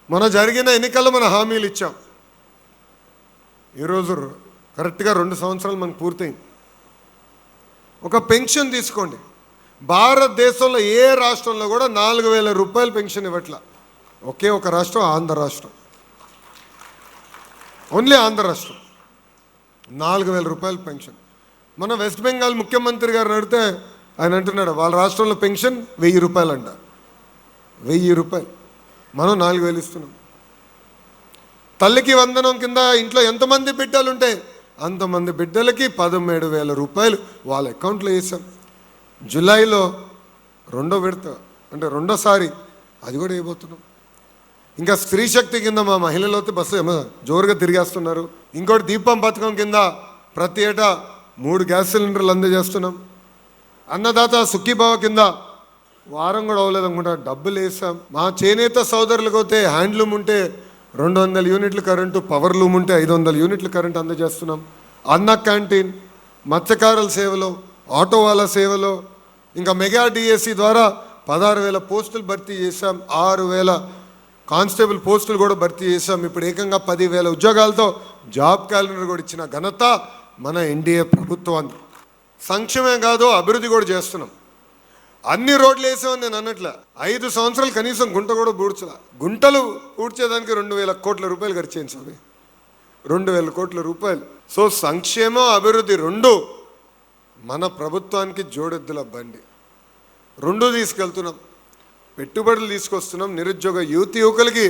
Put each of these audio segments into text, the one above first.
మన జరిగిన ఎన్నికల్లో మన హామీలు ఇచ్చాం. ఈరోజు కరెక్ట్గా 2 సంవత్సరాలు మనకు పూర్తయింది. ఒక పెన్షన్ తీసుకోండి, భారతదేశంలో ఏ రాష్ట్రంలో కూడా 4,000 రూపాయలు పెన్షన్ ఇవ్వట్లా. ఒకే ఒక రాష్ట్రం, ఆంధ్ర రాష్ట్రం. ఓన్లీ ఆంధ్ర రాష్ట్రం 4,000 రూపాయలు పెన్షన్. మన వెస్ట్ బెంగాల్ ముఖ్యమంత్రి గారిని అడిగితే ఆయన అంటున్నాడు వాళ్ళ రాష్ట్రంలో పెన్షన్ 1,000 రూపాయలు అంట. 1,000 రూపాయలు. మనం 4,000 ఇస్తున్నాం. తల్లికి వందనం కింద ఇంట్లో ఎంతమంది బిడ్డలు ఉంటే అంతమంది బిడ్డలకి 17,000 రూపాయలు వాళ్ళ అకౌంట్లో వేసాం. జూలైలో 2వ విడత అంటే 2సారి అది కూడా వేయబోతున్నాం. ఇంకా స్త్రీ శక్తి కింద మా మహిళలు అయితే బస్సు జోరుగా తిరిగేస్తున్నారు. ఇంకోటి దీపం పథకం కింద ప్రతి ఏటా 3 గ్యాస్ సిలిండర్లు అందజేస్తున్నాం. అన్నదాత సుఖీభావ కింద వారం కూడా అవ్వలేదు అనుకుంటా డబ్బులు వేసాం. మా చేనేత సోదరులకు అయితే హ్యాండ్లూమ్ ఉంటే 200 యూనిట్లు కరెంటు, పవర్ లూమ్ ఉంటే 500 యూనిట్లు కరెంటు అందజేస్తున్నాం. అన్న క్యాంటీన్, మత్స్యకారుల సేవలో, ఆటో వాళ్ళ సేవలో, ఇంకా మెగా డిఎస్సి ద్వారా 16,000 పోస్టులు భర్తీ చేశాం. 6,000 కానిస్టేబుల్ పోస్టులు కూడా భర్తీ చేశాం. ఇప్పుడు ఏకంగా 10,000 ఉద్యోగాలతో జాబ్ క్యాలెండర్ కూడా ఇచ్చిన ఘనత మన ఎన్డీఏ ప్రభుత్వాన్ని. సంక్షేమే కాదు, అభివృద్ధి కూడా చేస్తున్నాం. అన్ని రోడ్లు వేసామని నేను అన్నట్లే. 5 సంవత్సరాలు కనీసం గుంట కూడా పూడ్చలా. గుంటలు పూడ్చేదానికి 2,000 కోట్ల రూపాయలు ఖర్చు అయింది స్వామి. 2,000 కోట్ల రూపాయలు. సో సంక్షేమం, అభివృద్ధి 2 మన ప్రభుత్వానికి జోడెద్దుల బండి. 2 తీసుకెళ్తున్నాం. పెట్టుబడులు తీసుకొస్తున్నాం. నిరుద్యోగ యువకులకి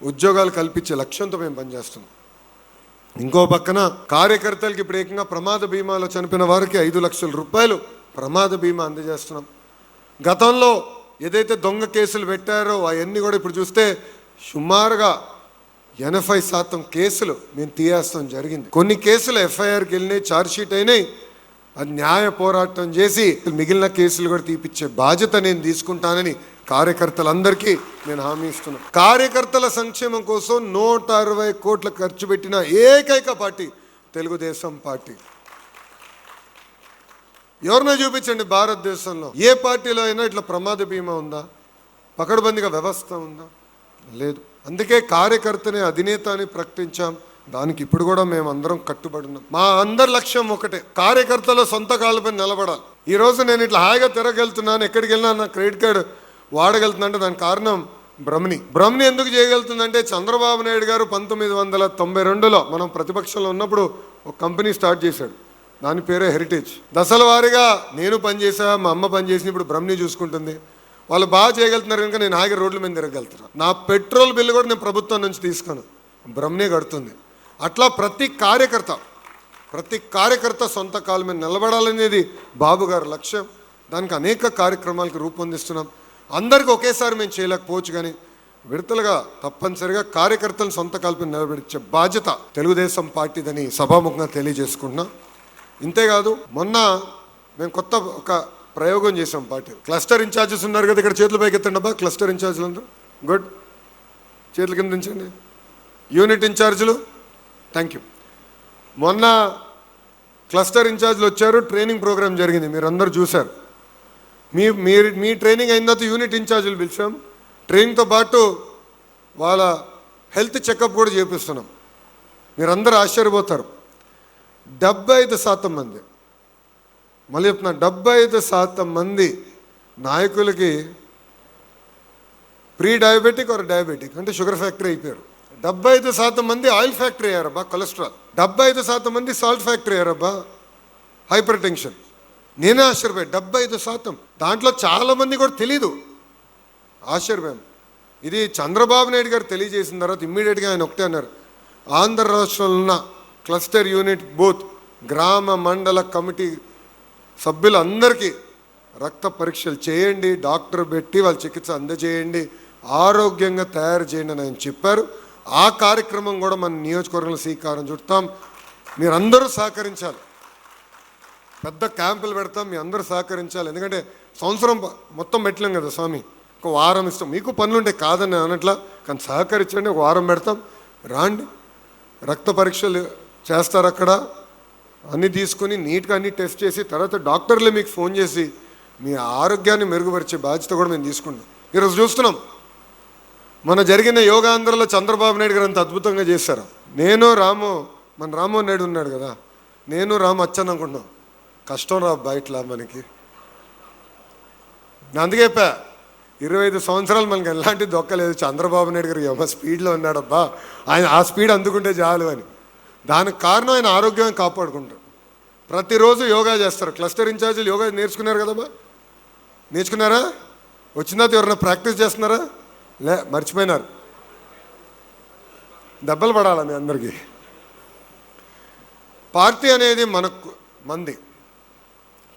ఉద్యోగాలు కల్పించే లక్ష్యంతో మేము పనిచేస్తున్నాం. ఇంకో పక్కన కార్యకర్తలకి ఇప్పుడు ఏకంగా ప్రమాద బీమాలో చనిపోయిన వారికి 5 లక్షల రూపాయలు ప్రమాద బీమా అందజేస్తున్నాం. గతంలో ఏదైతే దొంగ కేసులు పెట్టారో అవన్నీ కూడా ఇప్పుడు చూస్తే సుమారుగా 80% కేసులు మేము తీయేస్తాం జరిగింది. కొన్ని కేసులు ఎఫ్ఐఆర్కి వెళ్ళినాయి, ఛార్జ్షీట్ అయినాయి. అది న్యాయ పోరాటం చేసి మిగిలిన కేసులు కూడా తీపిచ్చే బాధ్యత నేను తీసుకుంటానని కార్యకర్తలందరికీ నేను హామీ ఇస్తున్నాను. కార్యకర్తల సంక్షేమం కోసం 160 కోట్ల ఖర్చు పెట్టిన ఏకైక పార్టీ తెలుగుదేశం పార్టీ. ఎవరినో చూపించండి భారతదేశంలో ఏ పార్టీలో అయినా ఇట్లా ప్రమాద బీమా ఉందా, పకడ్బందీగా వ్యవస్థ ఉందా? లేదు. అందుకే కార్యకర్తనే అధినేత అని ప్రకటించాం. దానికి ఇప్పుడు కూడా మేము అందరం కట్టుబడి ఉన్నాం. మా అందరి లక్ష్యం ఒకటే, కార్యకర్తల సొంత కాళ్ళపై నిలబడాలి. ఈరోజు నేను ఇట్లా హాయిగా తిరగలుగుతున్నాను, ఎక్కడికి వెళ్ళినా నా క్రెడిట్ కార్డు వాడగలుగుతుందంటే దానికి కారణం బ్రహ్మని ఎందుకు చేయగలుగుతుందంటే చంద్రబాబు నాయుడు గారు 1992లో మనం ప్రతిపక్షంలో ఉన్నప్పుడు ఒక కంపెనీ స్టార్ట్ చేశాడు. దాని పేరే హెరిటేజ్. దశల వారీగా నేను పనిచేసా, మా అమ్మ పనిచేసి ఇప్పుడు బ్రహ్మని చూసుకుంటుంది. వాళ్ళు బాగా చేయగలుగుతున్నారు కనుక నేను హాయిగా రోడ్ల మీద తిరగలుగుతున్నాను. నా పెట్రోల్ బిల్లు కూడా నేను ప్రభుత్వం నుంచి తీసుకోను, బ్రహ్మనే కడుతుంది. అట్లా ప్రతి కార్యకర్త సొంత కాళ్ళ మీద నిలబడాలనేది బాబు గారి లక్ష్యం. దానికి అనేక కార్యక్రమాలకు రూపొందిస్తున్నాం. అందరికీ ఒకేసారి మేము చేయలేకపోవచ్చు, కానీ విడతలుగా తప్పనిసరిగా కార్యకర్తలను సొంత కాళ్ళ మీద నిలబెట్టే బాధ్యత తెలుగుదేశం పార్టీదని సభాముఖంగా తెలియజేసుకుంటున్నాం. ఇంతేకాదు, మొన్న మేము కొత్త ఒక ప్రయోగం చేసాం. పార్టీ క్లస్టర్ ఇన్ఛార్జెస్ ఉన్నారు కదా, ఇక్కడ చేతులు పైకి ఎత్తండి అబ్బా. క్లస్టర్ ఇన్ఛార్జీలు అందరూ గుడ్, చేతుల కింద దించండి. యూనిట్ ఇన్ఛార్జీలు థ్యాంక్ యూ. మొన్న క్లస్టర్ ఇన్ఛార్జీలు వచ్చారు, ట్రైనింగ్ ప్రోగ్రామ్ జరిగింది, మీరు అందరూ చూశారు. మీ ట్రైనింగ్ అయిన తర్వాత యూనిట్ ఇన్ఛార్జీలు పిలిచాం. ట్రైనింగ్తో పాటు వాళ్ళ హెల్త్ చెకప్ కూడా చేపిస్తున్నాం. మీరందరూ ఆశ్చర్యపోతారు. 75% మంది, మళ్ళీ చెప్తున్నా, 75% మంది నాయకులకి ప్రీ డయాబెటిక్ ఆర్ డయాబెటిక్ అంటే షుగర్ ఫ్యాక్టరీ అయిపోయారు. 75% మంది ఆయిల్ ఫ్యాక్టరీ అయ్యారబ్బా, కొలెస్ట్రాల్. 75% మంది సాల్ట్ ఫ్యాక్టరీ అయ్యారబ్బా, హైపర్ టెన్షన్. నేనే ఆశ్చర్యపోయాను, 75%. దాంట్లో చాలామంది కూడా తెలీదు. ఆశ్చర్యపోయాను. ఇది చంద్రబాబు నాయుడు గారు తెలియజేసిన తర్వాత ఇమ్మీడియట్గా ఆయన ఒకటే అన్నారు, ఆంధ్ర రాష్ట్రంలో ఉన్న క్లస్టర్ యూనిట్ బూత్ గ్రామ మండల కమిటీ సభ్యులందరికీ రక్త పరీక్షలు చేయండి, డాక్టర్ పెట్టి వాళ్ళ చికిత్స అందజేయండి, ఆరోగ్యంగా తయారు చేయండి అని ఆయన చెప్పారు. ఆ కార్యక్రమం కూడా మన నియోజకవర్గంలో శ్రీకారం చుడతాం. మీరందరూ సహకరించాలి. పెద్ద క్యాంపులు పెడతాం, మీ అందరూ సహకరించాలి. ఎందుకంటే సంవత్సరం మొత్తం పెట్టలేం కదా స్వామి, ఒక వారం ఇస్తాం. మీకు పనులుంటే కాదని అన్నట్లా, కానీ సహకరించండి. ఒక వారం పెడతాం, రాండి, రక్త పరీక్షలు చేస్తారు. అక్కడ అన్నీ తీసుకొని నీట్గా అన్నీ టెస్ట్ చేసి తర్వాత డాక్టర్లే మీకు ఫోన్ చేసి మీ ఆరోగ్యాన్ని మెరుగుపరిచే బాధ్యత కూడా మేము తీసుకుంటాం. ఈరోజు చూస్తున్నాం మన జరిగిన యోగాంధ్రలో చంద్రబాబు నాయుడు గారు అంత అద్భుతంగా చేశారు. మన రామ్మోహన్ నాయుడు ఉన్నాడు కదా, నేను రాము వచ్చాను అనుకుంటున్నాం. కష్టం రా బయటలా మనకి. అందుకే 25 సంవత్సరాలు మనకి ఎలాంటి దొక్కలేదు. చంద్రబాబు నాయుడు గారు ఏమో స్పీడ్లో ఉన్నాడబ్బా, ఆయన ఆ స్పీడ్ అందుకుంటే చాలు అని. దానికి కారణం ఆయన ఆరోగ్యం కాపాడుకుంటాడు. ప్రతిరోజు యోగా చేస్తారు. క్లస్టర్ ఇన్ఛార్జీలు యోగా నేర్చుకున్నారు కదమ్మా, నేర్చుకున్నారా? వచ్చిన తర్వాత ఎవరైనా ప్రాక్టీస్ చేస్తున్నారా? మర్చిపోయినారు. దెబ్బలు పడాలి మీ అందరికీ. పార్టీ అనేది మంది.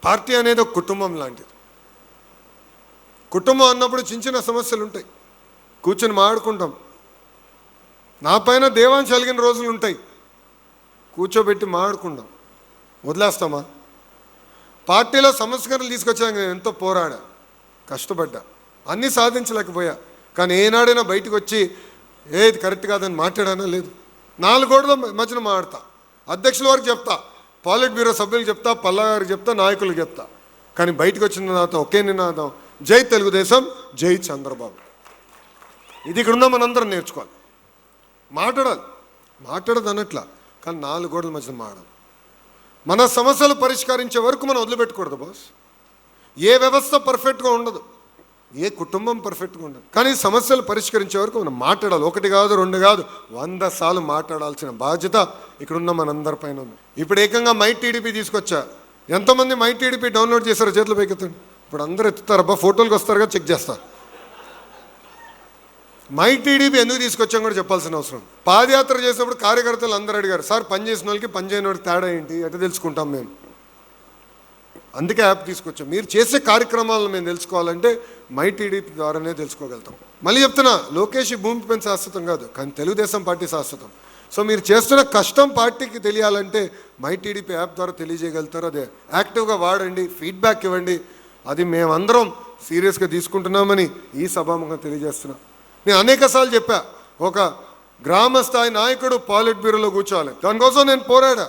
పార్టీ అనేది ఒక కుటుంబం లాంటిది. కుటుంబం అన్నప్పుడు చిన్న చిన్న సమస్యలు ఉంటాయి, కూర్చొని మాట్లాడుకుంటాం. నా పైన దేవాంశ కలిగిన రోజులు ఉంటాయి, కూర్చోబెట్టి మాట్లాడుకుంటాం. వదిలేస్తామా? పార్టీలో సంస్కరణలు తీసుకొచ్చాక నేను ఎంతో పోరాడా, కష్టపడ్డా, అన్నీ సాధించలేకపోయా. కానీ ఏనాడైనా బయటకు వచ్చి ఏది కరెక్ట్ కాదని మాట్లాడానా? లేదు. 4 గోడల మధ్యన మాట్లాడతా, అధ్యక్షుల వారికి చెప్తా, పాలిట్ బ్యూరో సభ్యులకు చెప్తా, పల్లా గారికి చెప్తా, నాయకులకు చెప్తా. కానీ బయటకు వచ్చిన తర్వాత ఒకే నినాదం, జై తెలుగుదేశం, జై చంద్రబాబు. ఇది ఇక్కడ ఉన్న మనందరం నేర్చుకోవాలి. మాట్లాడదు అన్నట్లా, కానీ 4 గోడల మధ్యన మాట్లాడాలి. మన సమస్యలు పరిష్కరించే వరకు మనం వదిలిపెట్టకూడదు బాస్. ఏ వ్యవస్థ పర్ఫెక్ట్గా ఉండదు, ఏ కుటుంబం పర్ఫెక్ట్గా ఉండదు, కానీ సమస్యలు పరిష్కరించే వరకు మనం మాట్లాడాలి. 1 కాదు 2 కాదు 100 సార్లు మాట్లాడాల్సిన బాధ్యత ఇక్కడున్న మనందరి పైన ఉంది. ఇప్పుడు ఏకంగా మై టీడీపీ తీసుకొచ్చా. ఎంతమంది మై టీడీపీ డౌన్లోడ్ చేశారో చేతులు పైకెత్తండి. ఇప్పుడు అందరూ ఎత్తుతారబ్బా, ఫోటోలకు వస్తారుగా, చెక్ చేస్తారు. మై టీడీపీ ఎందుకు తీసుకొచ్చాం కూడా చెప్పాల్సిన అవసరం. పాదయాత్ర చేసినప్పుడు కార్యకర్తలు అందరూ అడిగారు, సార్ పని చేసిన వాళ్ళకి పని చేయని వాళ్ళకి తేడా ఏంటి, ఎట్లా తెలుసుకుంటాం మేము? అందుకే యాప్ తీసుకొచ్చాం. మీరు చేసే కార్యక్రమాలను మేము తెలుసుకోవాలంటే మై టీడీపీ ద్వారానే తెలుసుకోగలుగుతాం. మళ్ళీ చెప్తున్నా, లోకేష్ భూమి పైన శాశ్వతం కాదు, కానీ తెలుగుదేశం పార్టీ శాశ్వతం. సో మీరు చేస్తున్న కష్టం పార్టీకి తెలియాలంటే మై టీడీపీ యాప్ ద్వారా తెలియజేయగలుగుతారు. అదే యాక్టివ్గా వాడండి, ఫీడ్బ్యాక్ ఇవ్వండి. అది మేమందరం సీరియస్గా తీసుకుంటున్నామని ఈ సభాముఖంగా తెలియజేస్తున్నాం. నేను అనేక సార్లు చెప్పా, ఒక గ్రామ స్థాయి నాయకుడు పాలిట్ బ్యూరోలో కూర్చోవాలి. దానికోసం నేను పోరాడా,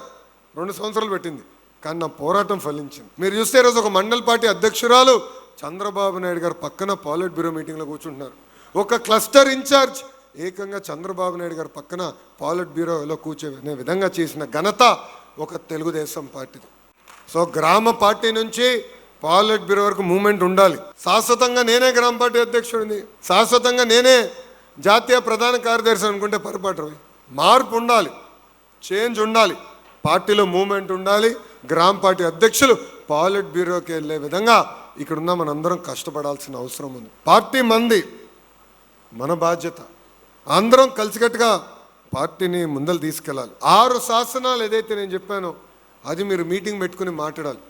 2 సంవత్సరాలు పెట్టింది, కానీ నా పోరాటం ఫలించింది. మీరు చూస్తే ఈరోజు ఒక మండల పార్టీ అధ్యక్షురాలు చంద్రబాబు నాయుడు గారు పక్కన పాలిట్ బ్యూరో మీటింగ్లో కూర్చుంటున్నారు. ఒక క్లస్టర్ ఇన్ఛార్జ్ ఏకంగా చంద్రబాబు నాయుడు గారు పక్కన పాలిట్ బ్యూరోలో కూర్చోనే విధంగా చేసిన ఘనత ఒక తెలుగుదేశం పార్టీది. సో గ్రామ పార్టీ నుంచి పాలిట్ బ్యూరో వరకు మూమెంట్ ఉండాలి. శాశ్వతంగా నేనే గ్రామ పార్టీ అధ్యక్షుడిని, శాశ్వతంగా నేనే జాతీయ ప్రధాన కార్యదర్శి అనుకుంటే పొరపాటు. మార్పు ఉండాలి, చేంజ్ ఉండాలి, పార్టీలో మూమెంట్ ఉండాలి. గ్రామ పార్టీ అధ్యక్షులు పాలిట్ బ్యూరోకి వెళ్ళే విధంగా ఇక్కడున్న మనందరం కష్టపడాల్సిన అవసరం ఉంది. పార్టీ మంది, మన బాధ్యత. అందరం కలిసికట్టుగా పార్టీని ముందలు తీసుకెళ్ళాలి. 6 శాసనాలు ఏదైతే నేను చెప్పానో అది మీరు మీటింగ్ పెట్టుకుని మాట్లాడాలి.